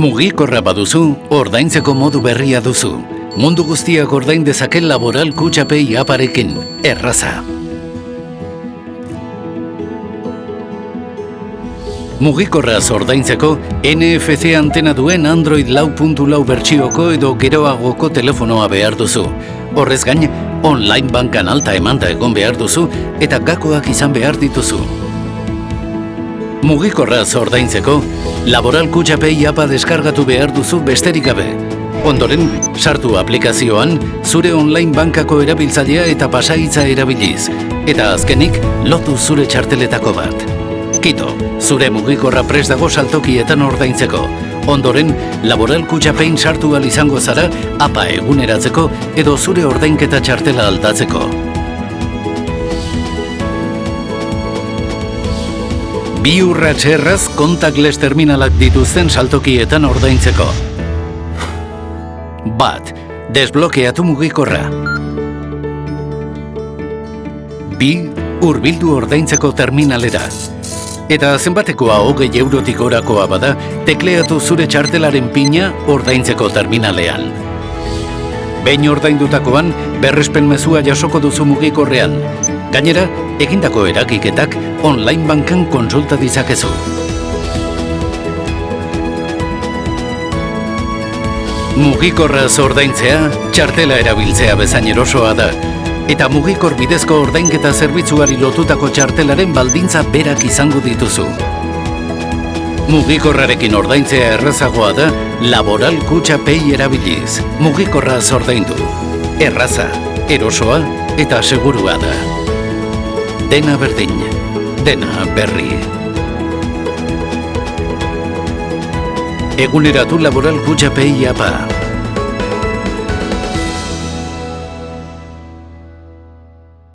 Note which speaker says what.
Speaker 1: Mugikorra baduzu, ordaintzeko modu berria duzu. Mundu guztiak ordain dezaken Laboral Kutxapay aparekin, erraza. Mugikorraz ordaintzeko, NFC antena duen Android 4.4 bertsioko edo geroagoko telefonoa behar duzu. Horrez gain, online bankan alta emanda egon behar duzu eta gakoak izan behar dituzu. Mugikorraz ordaintzeko, Laboral Kutxapay apa deskargatu behar duzu besterik gabe. Ondoren, sartu aplikazioan, zure online bankako erabiltzailea eta pasahitza erabiliz. Eta azkenik, lotu zure txarteletako bat. Kito, zure mugikorra prest dago saltokietan ordaintzeko. Ondoren, Laboral Kutxapay sartu ahal izango zara, apa eguneratzeko edo zure ordainketa txartela aldatzeko. Bi urrats erraz contactless terminalak dituzten saltokietan ordaintzeko. Bat, desblokeatu mugikorra. 2, hurbildu ordaintzeko terminalera. Eta zenbatekoa 20 eurotik gorakoa bada, tekleatu zure txartelaren pina ordaintzeko terminalean. Behin ordaindutakoan, berrespen mezua jasoko duzu mugikorrean. Gainera, egindako eragiketak online bankan kontsulta ditzakezu. Mugikorraz ordaintzea, txartela erabiltzea bezain erosoa da. Eta mugikor bidezko ordainketa zerbitzuari lotutako txartelaren baldintza berak izango dituzu. Mugikorrarekin ordaintzea errazagoa da, Laboral Kutxapay erabiliz. Mugikorraz ordaindu. Erraza, erosoa eta segurua da. Dena berdin, dena berri. Eguneratu Laboral Kutxapay apa.